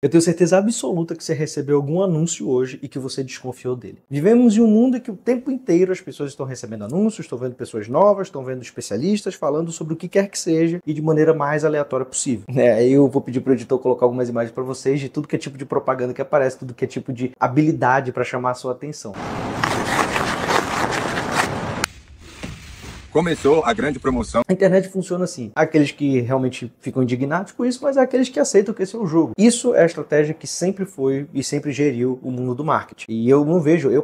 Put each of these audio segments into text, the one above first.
Eu tenho certeza absoluta que você recebeu algum anúncio hoje e que você desconfiou dele. Vivemos em um mundo em que o tempo inteiro as pessoas estão recebendo anúncios, estão vendo pessoas novas, estão vendo especialistas falando sobre o que quer que seja e de maneira mais aleatória possível. Aí eu vou pedir para o editor colocar algumas imagens para vocês de tudo que é tipo de propaganda que aparece, tudo que é tipo de habilidade para chamar a sua atenção. Começou a grande promoção. A internet funciona assim. Há aqueles que realmente ficam indignados com isso, mas há aqueles que aceitam que esse é o jogo. Isso é a estratégia que sempre foi e sempre geriu o mundo do marketing. E eu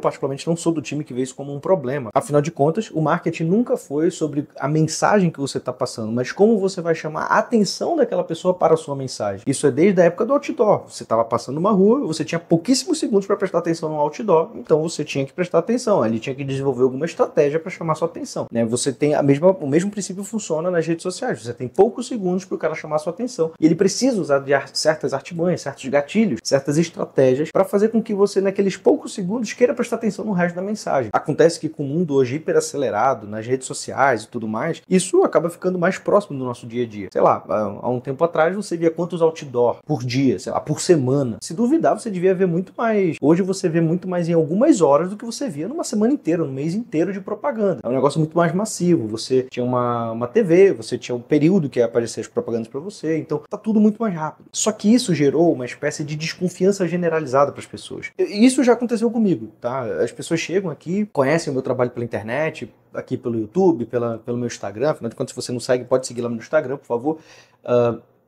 particularmente não sou do time que vê isso como um problema. Afinal de contas, o marketing nunca foi sobre a mensagem que você está passando, mas como você vai chamar a atenção daquela pessoa para a sua mensagem. Isso é desde a época do outdoor. Você estava passando uma rua, você tinha pouquíssimos segundos para prestar atenção no outdoor, então você tinha que prestar atenção. Ali tinha que desenvolver alguma estratégia para chamar sua atenção. Você tem o mesmo princípio funciona nas redes sociais. Você tem poucos segundos para o cara chamar a sua atenção. E ele precisa usar de certas artimanhas, certos gatilhos, certas estratégias para fazer com que você, naqueles poucos segundos, queira prestar atenção no resto da mensagem. Acontece que com o mundo hoje hiperacelerado, nas redes sociais e tudo mais, isso acaba ficando mais próximo do nosso dia a dia. Sei lá, há um tempo atrás você via quantos outdoor por dia, sei lá, por semana. Se duvidar, você devia ver muito mais. Hoje você vê muito mais em algumas horas do que você via numa semana inteira, num mês inteiro de propaganda. É um negócio muito mais massivo. Você tinha uma TV, você tinha um período que ia aparecer as propagandas para você, então tá tudo muito mais rápido. Só que isso gerou uma espécie de desconfiança generalizada para as pessoas. E isso já aconteceu comigo, tá? As pessoas chegam aqui, conhecem o meu trabalho pela internet, aqui pelo YouTube, pelo meu Instagram, afinal de contas, se você não segue, pode seguir lá no Instagram, por favor.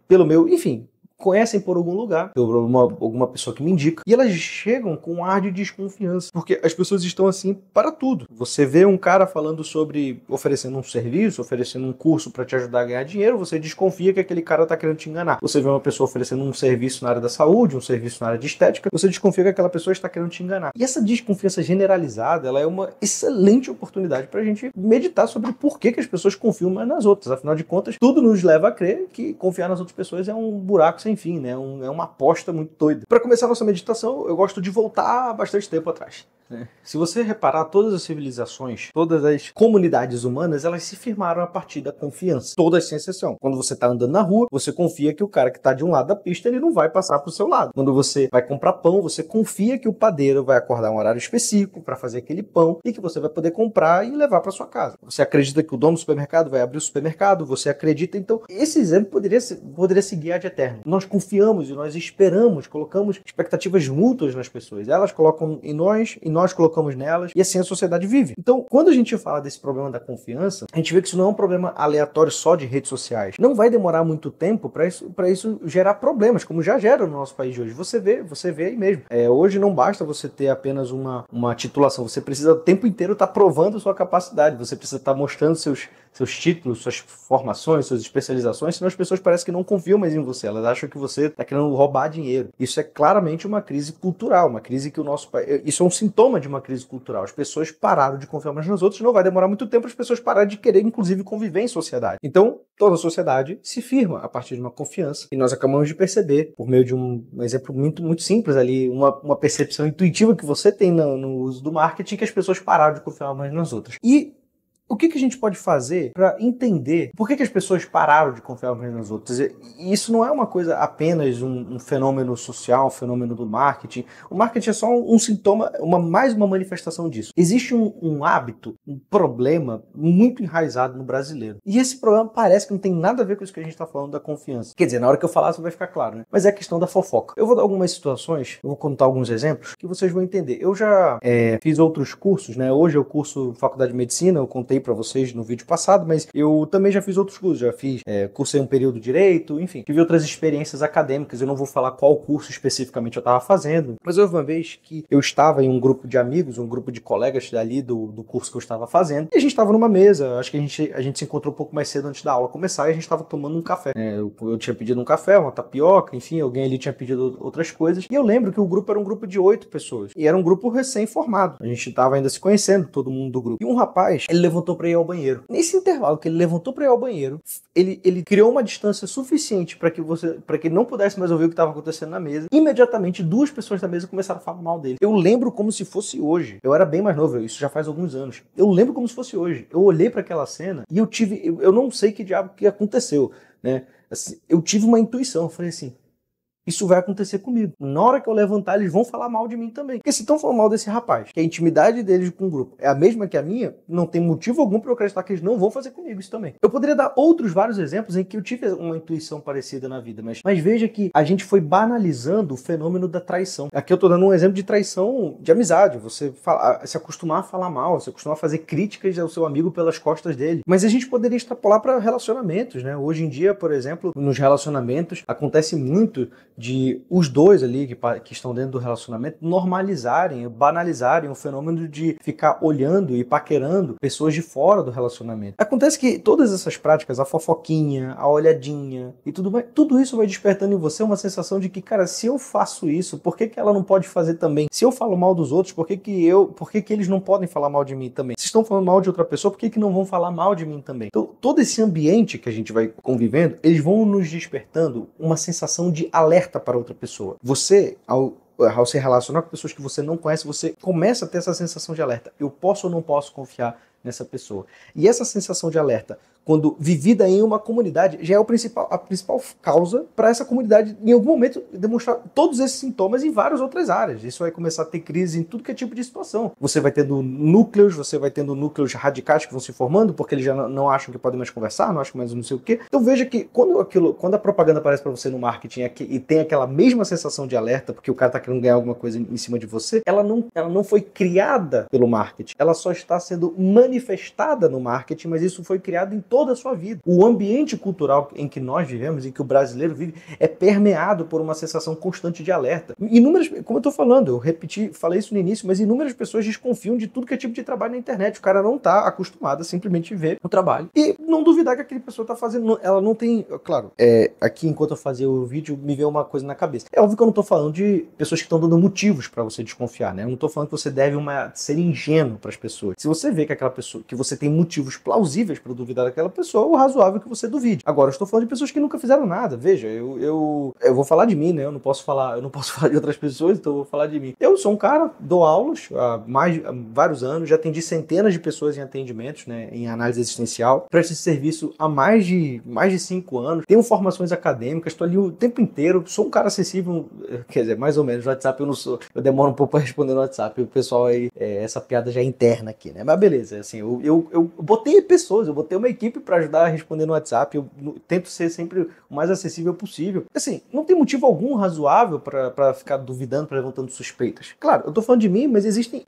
Pelo meu, enfim, conhecem por algum lugar, por alguma pessoa que me indica, e elas chegam com um ar de desconfiança, porque as pessoas estão assim para tudo. Você vê um cara falando sobre oferecendo um serviço, oferecendo um curso para te ajudar a ganhar dinheiro, você desconfia que aquele cara está querendo te enganar. Você vê uma pessoa oferecendo um serviço na área da saúde, um serviço na área de estética, você desconfia que aquela pessoa está querendo te enganar. E essa desconfiança generalizada, ela é uma excelente oportunidade para a gente meditar sobre por que as pessoas confiam mais nas outras. Afinal de contas, tudo nos leva a crer que confiar nas outras pessoas é um buraco sem fim, né? É uma aposta muito doida. Para começar a nossa meditação, eu gosto de voltar bastante tempo atrás. Se você reparar, todas as civilizações, todas as comunidades humanas, elas se firmaram a partir da confiança. Todas sem exceção. Quando você está andando na rua, você confia que o cara que está de um lado da pista, ele não vai passar para o seu lado. Quando você vai comprar pão, você confia que o padeiro vai acordar um horário específico para fazer aquele pão e que você vai poder comprar e levar para sua casa. Você acredita que o dono do supermercado vai abrir o supermercado, você acredita, então, esse exemplo poderia seguir ad eterno. Nós confiamos e nós esperamos, colocamos expectativas mútuas nas pessoas. Elas colocam em nós colocamos nelas, e assim a sociedade vive. Então, quando a gente fala desse problema da confiança, a gente vê que isso não é um problema aleatório só de redes sociais. Não vai demorar muito tempo para isso gerar problemas, como já gera no nosso país de hoje. Você vê aí mesmo. Hoje não basta você ter apenas uma titulação, você precisa o tempo inteiro estar provando sua capacidade, você precisa estar mostrando seus títulos, suas formações, suas especializações, senão as pessoas parecem que não confiam mais em você, elas acham que você está querendo roubar dinheiro. Isso é claramente uma crise cultural, uma crise que o nosso país... Isso é um sintoma de uma crise cultural. As pessoas pararam de confiar umas nas outras, não vai demorar muito tempo as pessoas pararem de querer, inclusive, conviver em sociedade. Então, toda a sociedade se firma a partir de uma confiança, e nós acabamos de perceber, por meio de um exemplo muito, muito simples ali, uma percepção intuitiva que você tem no uso do marketing, que as pessoas pararam de confiar umas nas outras. E o que a gente pode fazer para entender por que as pessoas pararam de confiar umas nas outras? E isso não é uma coisa apenas um fenômeno social, um fenômeno do marketing. O marketing é só um sintoma, mais uma manifestação disso. Existe um hábito, um problema muito enraizado no brasileiro. E esse problema parece que não tem nada a ver com isso que a gente está falando da confiança. Quer dizer, na hora que eu falar, isso vai ficar claro, né? Mas é a questão da fofoca. Eu vou dar algumas situações, eu vou contar alguns exemplos que vocês vão entender. Eu já fiz outros cursos, né? Hoje eu curso Faculdade de Medicina, eu contei para vocês no vídeo passado, mas eu também já fiz outros cursos, já fiz, cursei um período de Direito, enfim, tive outras experiências acadêmicas, eu não vou falar qual curso especificamente eu estava fazendo, mas houve uma vez que eu estava em um grupo de amigos, um grupo de colegas dali do curso que eu estava fazendo, e a gente estava numa mesa, acho que a gente se encontrou um pouco mais cedo antes da aula começar, e a gente estava tomando um café. Eu tinha pedido um café, uma tapioca, enfim, alguém ali tinha pedido outras coisas, e eu lembro que o grupo era um grupo de 8 pessoas, e era um grupo recém-formado, a gente estava ainda se conhecendo, todo mundo do grupo, e um rapaz, ele levantou para ir ao banheiro. Nesse intervalo que ele levantou para ir ao banheiro, ele criou uma distância suficiente para que ele não pudesse mais ouvir o que estava acontecendo na mesa. Imediatamente, 2 pessoas da mesa começaram a falar mal dele. Eu lembro como se fosse hoje. Eu era bem mais novo, isso já faz alguns anos. Eu lembro como se fosse hoje. Eu olhei para aquela cena e eu não sei que diabo que aconteceu, né? Assim, eu tive uma intuição, eu falei assim, isso vai acontecer comigo. Na hora que eu levantar, eles vão falar mal de mim também. Porque se estão falando mal desse rapaz, que a intimidade deles com o grupo é a mesma que a minha, não tem motivo algum para eu acreditar que eles não vão fazer comigo isso também. Eu poderia dar outros vários exemplos em que eu tive uma intuição parecida na vida, mas veja que a gente foi banalizando o fenômeno da traição. Aqui eu tô dando um exemplo de traição de amizade, você se acostumar a falar mal, se acostumar a fazer críticas ao seu amigo pelas costas dele. Mas a gente poderia extrapolar para relacionamentos, né? Hoje em dia, por exemplo, nos relacionamentos, acontece muito de os dois ali que estão dentro do relacionamento normalizarem, banalizarem o fenômeno de ficar olhando e paquerando pessoas de fora do relacionamento. Acontece que todas essas práticas, a fofoquinha, a olhadinha e tudo isso vai despertando em você uma sensação de que, cara, se eu faço isso, por que ela não pode fazer também? Se eu falo mal dos outros, por que eles não podem falar mal de mim também? Se estão falando mal de outra pessoa, por que não vão falar mal de mim também? Então, todo esse ambiente que a gente vai convivendo, eles vão nos despertando uma sensação de alerta para outra pessoa. Você, ao se relacionar com pessoas que você não conhece, você começa a ter essa sensação de alerta. Eu posso ou não posso confiar nessa pessoa? E essa sensação de alerta, quando vivida em uma comunidade, já é a principal causa para essa comunidade, em algum momento, demonstrar todos esses sintomas em várias outras áreas. Isso vai começar a ter crise em tudo que é tipo de situação. Você vai tendo núcleos radicais que vão se formando, porque eles já não acham que podem mais conversar, não acham mais não sei o quê. Então veja que quando a propaganda aparece para você no marketing e tem aquela mesma sensação de alerta, porque o cara está querendo ganhar alguma coisa em cima de você, ela não foi criada pelo marketing. Ela só está sendo manifestada no marketing, mas isso foi criado em toda a sua vida. O ambiente cultural em que nós vivemos, em que o brasileiro vive, é permeado por uma sensação constante de alerta. Inúmeras, como eu estou falando, falei isso no início, mas inúmeras pessoas desconfiam de tudo que é tipo de trabalho na internet. O cara não está acostumado a simplesmente ver o trabalho e não duvidar que aquela pessoa está fazendo. Ela não tem, claro, aqui enquanto eu fazia o vídeo, me veio uma coisa na cabeça. É óbvio que eu não estou falando de pessoas que estão dando motivos para você desconfiar, né? Eu não estou falando que você deve ser ingênuo para as pessoas. Se você vê que aquela pessoa, que você tem motivos plausíveis para duvidar daquela pessoa, o razoável é que você duvide. Agora, eu estou falando de pessoas que nunca fizeram nada. Veja, eu vou falar de mim, né? Eu não posso falar de outras pessoas, então eu vou falar de mim. Eu sou um cara, dou aulas há vários anos, já atendi centenas de pessoas em atendimentos, né? Em análise existencial. Presto esse serviço há mais de 5 anos. Tenho formações acadêmicas, estou ali o tempo inteiro. Sou um cara acessível, quer dizer, mais ou menos. No WhatsApp eu não sou. Eu demoro um pouco para responder no WhatsApp. O pessoal aí, essa piada já é interna aqui, né? Mas beleza, assim, eu botei pessoas, eu botei uma equipe para ajudar a responder no WhatsApp, eu tento ser sempre o mais acessível possível. Assim, não tem motivo algum razoável para ficar duvidando, para levantando suspeitas. Claro, eu tô falando de mim, mas existem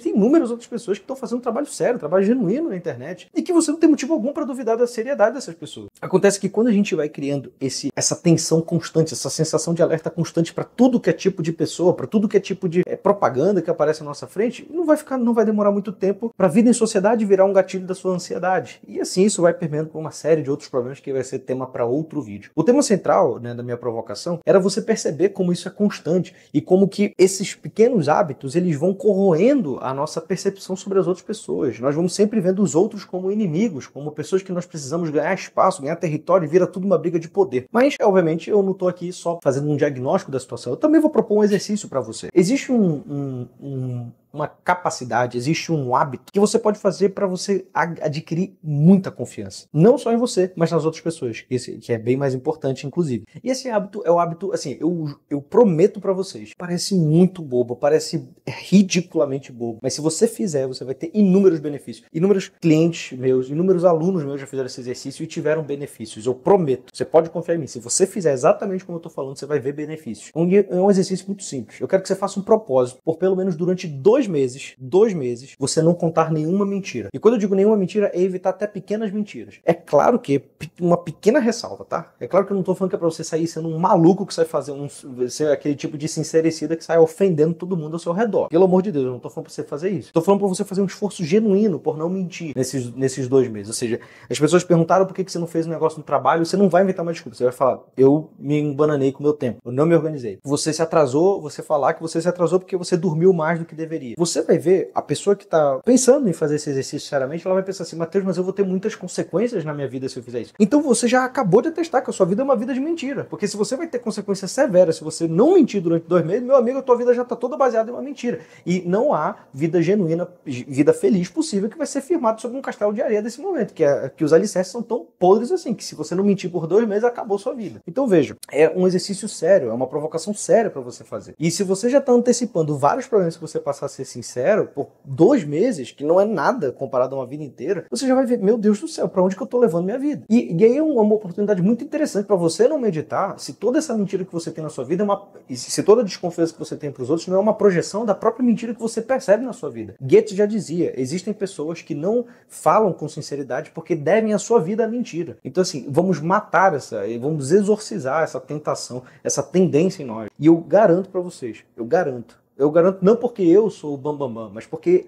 inúmeras outras pessoas que estão fazendo um trabalho sério, um trabalho genuíno na internet, e que você não tem motivo algum para duvidar da seriedade dessas pessoas. Acontece que quando a gente vai criando essa tensão constante, essa sensação de alerta constante para tudo que é tipo de pessoa, para tudo que é tipo de propaganda que aparece à nossa frente, não vai demorar muito tempo para a vida em sociedade virar um gatilho da sua ansiedade. E assim isso vai permeando por uma série de outros problemas que vai ser tema para outro vídeo. O tema central, né, da minha provocação era você perceber como isso é constante e como que esses pequenos hábitos eles vão corroendo a nossa percepção sobre as outras pessoas. Nós vamos sempre vendo os outros como inimigos, como pessoas que nós precisamos ganhar espaço, ganhar território e vira tudo uma briga de poder. Mas, obviamente, eu não estou aqui só fazendo um diagnóstico da situação, eu também vou propor um exercício para você. Existe uma capacidade, existe um hábito que você pode fazer para você adquirir muita confiança. Não só em você, mas nas outras pessoas, que é bem mais importante, inclusive. E esse hábito é o hábito, assim, eu prometo para vocês, parece muito bobo, parece ridiculamente bobo, mas se você fizer, você vai ter inúmeros benefícios. Inúmeros clientes meus, inúmeros alunos meus já fizeram esse exercício e tiveram benefícios. Eu prometo. Você pode confiar em mim. Se você fizer exatamente como eu tô falando, você vai ver benefícios. É um exercício muito simples. Eu quero que você faça um propósito, por pelo menos durante 2 meses, você não contar nenhuma mentira. E quando eu digo nenhuma mentira, é evitar até pequenas mentiras. É claro que uma pequena ressalva, tá? É claro que eu não tô falando que é pra você sair sendo um maluco que sai ser aquele tipo de sincericida que sai ofendendo todo mundo ao seu redor. Pelo amor de Deus, eu não tô falando pra você fazer isso. Tô falando pra você fazer um esforço genuíno por não mentir nesses 2 meses. Ou seja, as pessoas perguntaram por que você não fez um negócio no trabalho, você não vai inventar uma desculpa. Você vai falar, eu me embananei com o meu tempo, eu não me organizei. Você se atrasou, você falar que você se atrasou porque você dormiu mais do que deveria. terapia. Você vai ver a pessoa que tá pensando em fazer esse exercício seriamente, ela vai pensar assim, Matheus, mas eu vou ter muitas consequências na minha vida se eu fizer isso. Então você já acabou de atestar que a sua vida é uma vida de mentira. Porque se você vai ter consequências severas, se você não mentir durante 2 meses, meu amigo, a tua vida já tá toda baseada em uma mentira. E não há vida genuína, vida feliz possível que vai ser firmada sobre um castelo de areia desse momento, que os alicerces são tão podres assim, que se você não mentir por 2 meses, acabou sua vida. Então veja, é um exercício sério, é uma provocação séria para você fazer. E se você já tá antecipando vários problemas que você passar a ser sincero, por 2 meses, que não é nada comparado a uma vida inteira, você já vai ver, meu Deus do céu, para onde que eu tô levando minha vida? E aí é uma oportunidade muito interessante para você não meditar se toda essa mentira que você tem na sua vida se toda a desconfiança que você tem para os outros não é uma projeção da própria mentira que você percebe na sua vida. Goethe já dizia, existem pessoas que não falam com sinceridade porque devem a sua vida à mentira. Então assim, vamos matar vamos exorcizar essa tentação, essa tendência em nós. E eu garanto para vocês, eu garanto não porque eu sou o bambambam, mas porque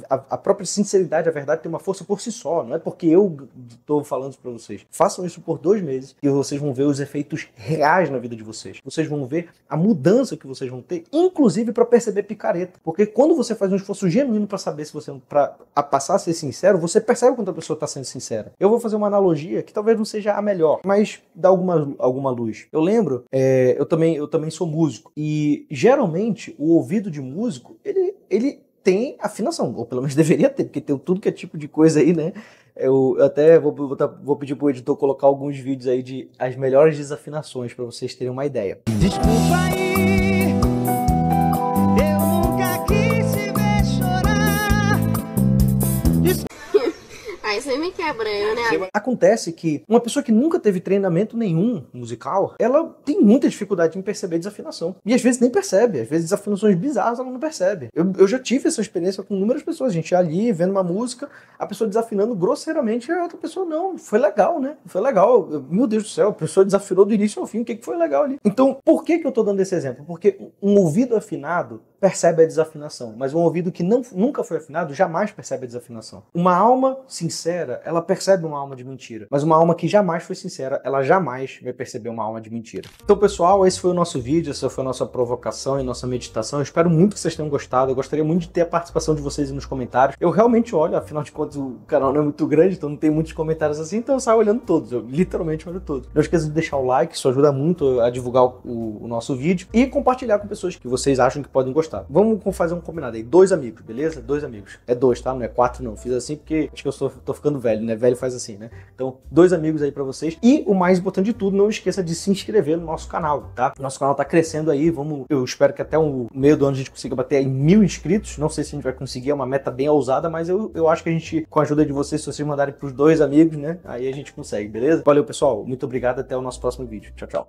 a própria sinceridade, a verdade tem uma força por si só, não é porque eu estou falando isso para vocês. Façam isso por 2 meses e vocês vão ver os efeitos reais na vida de vocês. Vocês vão ver a mudança que vocês vão ter, inclusive para perceber picareta. Porque quando você faz um esforço genuíno para saber se você, para passar a ser sincero, você percebe quando a pessoa está sendo sincera. Eu vou fazer uma analogia que talvez não seja a melhor, mas dá alguma luz. Eu lembro, eu também sou músico e geralmente o ouvido de músico, ele tem afinação, ou pelo menos deveria ter, porque tem tudo que é tipo de coisa aí, né? Eu até vou pedir pro editor colocar alguns vídeos aí de as melhores desafinações para vocês terem uma ideia. Desculpa aí, eu nunca quis te ver chorar. Aí você me quebrando, né? Acontece que uma pessoa que nunca teve treinamento nenhum musical, ela tem muita dificuldade em perceber desafinação. E às vezes nem percebe, às vezes desafinações bizarras ela não percebe. Eu já tive essa experiência com inúmeras pessoas. A gente ia ali, vendo uma música, a pessoa desafinando grosseiramente, a outra pessoa não, foi legal, né? Foi legal. Meu Deus do céu, a pessoa desafinou do início ao fim, o que foi legal ali? Então, por que eu tô dando esse exemplo? Porque um ouvido afinado percebe a desafinação, mas um ouvido que nunca foi afinado jamais percebe a desafinação. Uma alma sincera, ela percebe uma alma de mentira, mas uma alma que jamais foi sincera, ela jamais vai perceber uma alma de mentira. Então, pessoal, esse foi o nosso vídeo, essa foi a nossa provocação e nossa meditação. Eu espero muito que vocês tenham gostado. Eu gostaria muito de ter a participação de vocês nos comentários. Eu realmente olho, afinal de contas, o canal não é muito grande, então não tem muitos comentários assim, então eu saio olhando todos, eu literalmente olho todos. Não esqueça de deixar o like, isso ajuda muito a divulgar o nosso vídeo e compartilhar com pessoas que vocês acham que podem gostar. Vamos fazer um combinado aí. 2 amigos, beleza? 2 amigos. É 2, tá? Não é 4 não. Fiz assim porque acho que eu tô ficando velho, né? Velho faz assim, né? Então, 2 amigos aí pra vocês. E o mais importante de tudo, não esqueça de se inscrever no nosso canal, tá? Nosso canal tá crescendo aí. Eu espero que até o meio do ano a gente consiga bater aí 1000 inscritos. Não sei se a gente vai conseguir, é uma meta bem ousada, mas eu acho que a gente, com a ajuda de vocês, se vocês mandarem pros 2 amigos, né? Aí a gente consegue, beleza? Valeu, pessoal. Muito obrigado. Até o nosso próximo vídeo. Tchau, tchau.